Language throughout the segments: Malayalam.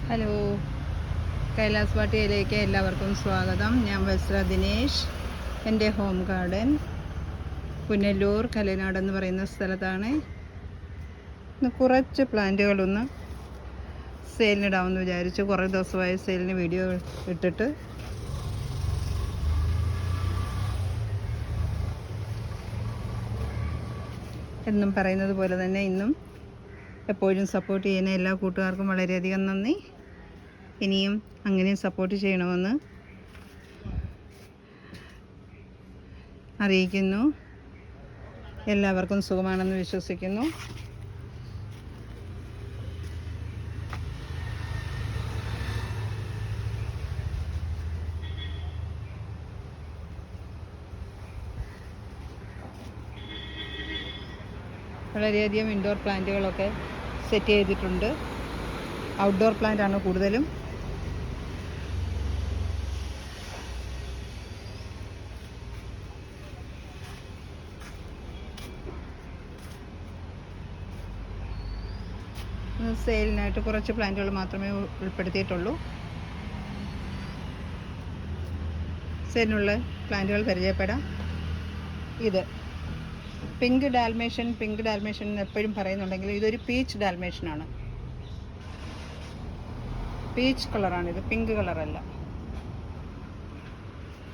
ഹലോ, കൈലാസ് വാട്ടിയയിലേക്ക് എല്ലാവർക്കും സ്വാഗതം. ഞാൻ വസ്ത്ര ദിനേശ്. എൻ്റെ ഹോം ഗാർഡൻ പുനലൂർ കലനാട് എന്ന് പറയുന്ന സ്ഥലത്താണ്. ഇന്ന് കുറച്ച് പ്ലാന്റുകളൊന്ന് സെയിലിനിടാമെന്ന് വിചാരിച്ചു. കുറേ ദിവസമായി സെയിലിന് വീഡിയോ ഇട്ടിട്ട്. എന്നും പറയുന്നത് പോലെ തന്നെ ഇന്നും എപ്പോഴും സപ്പോർട്ട് ചെയ്യുന്ന എല്ലാ കൂട്ടുകാർക്കും വളരെയധികം നന്ദി. ഇനിയും അങ്ങനെ സപ്പോർട്ട് ചെയ്യണമെന്ന് അറിയിക്കുന്നു. എല്ലാവർക്കും സുഖമാണെന്ന് വിശ്വസിക്കുന്നു. വളരെയധികം ഇൻഡോർ പ്ലാന്റുകളൊക്കെ സെറ്റ് ചെയ്തിട്ടുണ്ട്. ഔട്ട്ഡോർ പ്ലാന്റ് ആണ് കൂടുതലും. സെയിലിനായിട്ട് കുറച്ച് പ്ലാന്റുകൾ മാത്രമേ ഉൾപ്പെടുത്തിയിട്ടുള്ളൂ. സെയിലിനുള്ള പ്ലാന്റുകൾ പരിചയപ്പെടാം. ഇത് പിങ്ക് ഡാൽമേഷൻ എന്ന് എപ്പോഴും പറയുന്നുണ്ടെങ്കിൽ ഇതൊരു പീച്ച് ഡാൽമേഷനാണ്. പീച്ച് കളറാണിത്, പിങ്ക് കളറല്ല.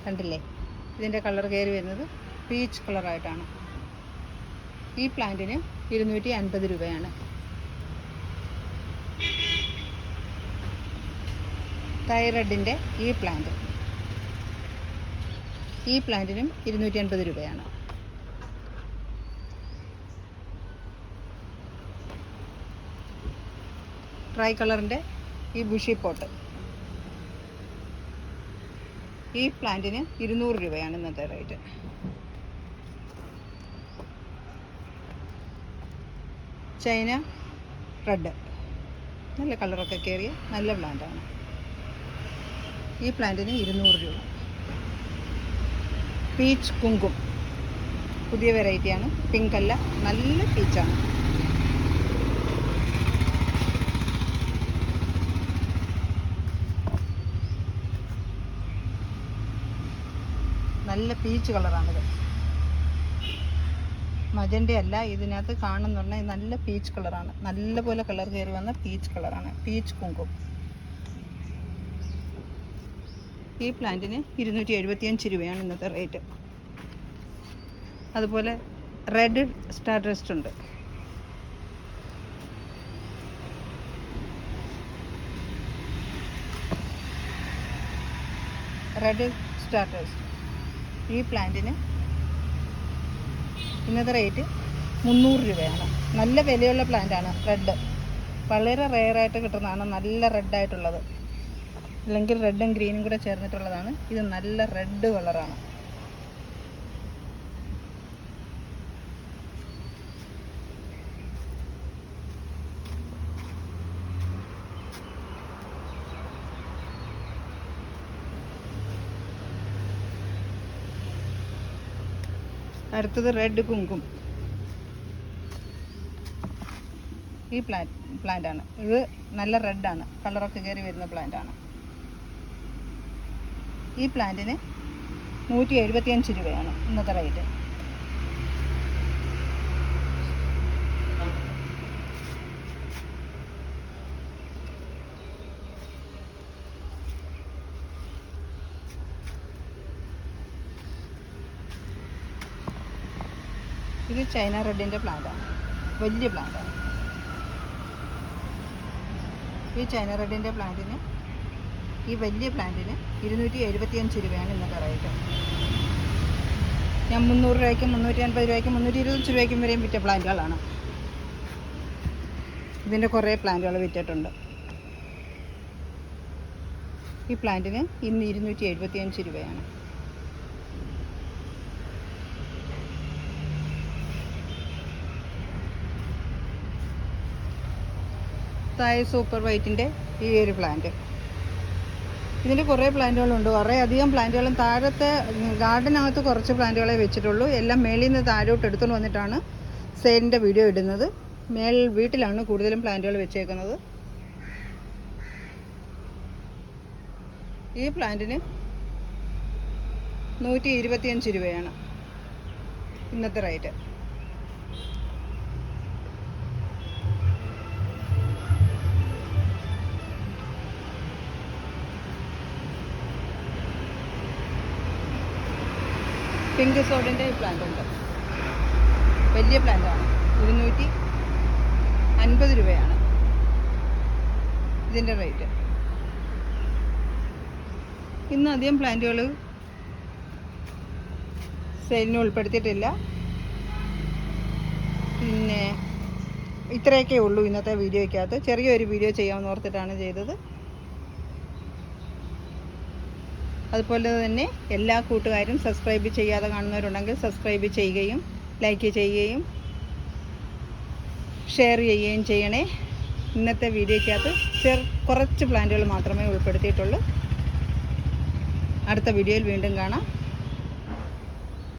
കണ്ടില്ലേ, ഇതിൻ്റെ കളർ കയറി വരുന്നത് പീച്ച് കളറായിട്ടാണ്. ഈ പ്ലാന്റിന് 250 രൂപയാണ്. തൈറഡിൻ്റെ ഈ പ്ലാന്റിനും 250 രൂപയാണ്. ട്രൈ കളറിൻ്റെ ഈ ബുഷി പോട്ട്, ഈ പ്ലാന്റിന് 200 രൂപയാണ് ഇന്നത്തെ റേറ്റ്. ചൈന റെഡ്, നല്ല കളറൊക്കെ കയറിയ നല്ല പ്ലാന്റാണ്. ഈ പ്ലാന്റിന് 200 രൂപ. പീച്ച് കുങ്കും, പുതിയ വെറൈറ്റിയാണ്. പിങ്ക് അല്ല, നല്ല പീച്ചാണ്. നല്ല പീച്ച് കളറാണിത്. മജൻ്റ അല്ല, ഇതിനകത്ത് കാണുന്നുണ്ട്. നല്ല പീച്ച് കളറാണ്. നല്ല പോലെ കളർ കയറി വന്ന പീച്ച് കളറാണ്. പീച്ച് കുങ്കും. ഈ പ്ലാന്റിന് 275 രൂപയാണ് ഇന്നത്തെ റേറ്റ്. അതുപോലെ റെഡ് സ്റ്റാർ ഡസ്റ്റ് ഉണ്ട്. റെഡ് സ്റ്റാർ ഡസ്റ്റ് ഈ പ്ലാന്റിന് ഇന്നത്തെ റേറ്റ് 300 രൂപയാണ്. നല്ല വിലയുള്ള പ്ലാന്റാണ് റെഡ്. വളരെ റെയറായിട്ട് കിട്ടുന്നതാണ് നല്ല റെഡായിട്ടുള്ളത്. അല്ലെങ്കിൽ റെഡും ഗ്രീനും കൂടെ ചേർന്നിട്ടുള്ളതാണ്. ഇത് നല്ല റെഡ് കളറാണ്. അടുത്തത് റെഡ് കുങ്കും. ഈ പ്ലാന്റാണ്. ഇത് നല്ല റെഡാണ്, കളറൊക്കെ കയറി വരുന്ന പ്ലാന്റാണ്. ഈ പ്ലാന്റിന് 175 രൂപയാണ് ഇന്നത്തെ റേറ്റ്. ഇത് ചൈന റെഡിൻ്റെ പ്ലാന്റാണ്, വലിയ പ്ലാന്റാണ്. ഈ ചൈന റെഡിൻ്റെ പ്ലാന്റിന്, ഈ വലിയ പ്ലാന്റിന് 275 രൂപയാണ് ഇന്നത്തെ റേറ്റ്. ഞാൻ 300 രൂപയ്ക്കും 350 രൂപയ്ക്കും 325 രൂപയ്ക്കും വരെയും വിറ്റ പ്ലാന്റുകളാണ്. ഇതിൻ്റെ കുറേ പ്ലാന്റുകൾ വിറ്റിട്ടുണ്ട്. ഈ പ്ലാന്റിന് ഇന്ന് 275 രൂപയാണ്. തായ് സൂപ്പർ വൈറ്റിൻ്റെ ഈ ഒരു പ്ലാന്റ്, ഇതിൻ്റെ കുറേ പ്ലാന്റുകളുണ്ട്. കുറേ അധികം പ്ലാന്റുകളും താഴത്തെ ഗാർഡനകത്ത് കുറച്ച് പ്ലാന്റുകളെ വെച്ചിട്ടുള്ളൂ. എല്ലാം മേളിൽ നിന്ന് താഴോട്ട് എടുത്തുകൊണ്ട് വന്നിട്ടാണ് സെയിലിൻ്റെ വീഡിയോ ഇടുന്നത്. വീട്ടിലാണ് കൂടുതലും പ്ലാന്റുകൾ വെച്ചേക്കുന്നത്. ഈ പ്ലാന്റിന് 125 രൂപയാണ് ഇന്നത്തെ റേറ്റ്. പിങ്ക് സോഡിൻ്റെ ഈ പ്ലാന്റ് ഉണ്ട്, വലിയ പ്ലാന്റാണ്. 250 രൂപയാണ് ഇതിൻ്റെ റേറ്റ്. ഇന്ന് അധികം പ്ലാന്റുകൾ സെയിലിന് ഉൾപ്പെടുത്തിയിട്ടില്ല. പിന്നെ ഇത്രയൊക്കെ ഉള്ളൂ ഇന്നത്തെ വീഡിയോയ്ക്കകത്ത്. ചെറിയൊരു വീഡിയോ ചെയ്യാമെന്ന് ഓർത്തിട്ടാണ് ചെയ്തത്. അതുപോലെ തന്നെ എല്ലാ കൂട്ടുകാരും സബ്സ്ക്രൈബ് ചെയ്യാതെ കാണുന്നവരുണ്ടെങ്കിൽ സബ്സ്ക്രൈബ് ചെയ്യുകയും ലൈക്ക് ചെയ്യുകയും ഷെയർ ചെയ്യുകയും ചെയ്യണേ. ഇന്നത്തെ വീഡിയോയ്ക്കകത്ത് കുറച്ച് പ്ലാന്റുകൾ മാത്രമേ ഉൾപ്പെടുത്തിയിട്ടുള്ളൂ. അടുത്ത വീഡിയോയിൽ വീണ്ടും കാണാം.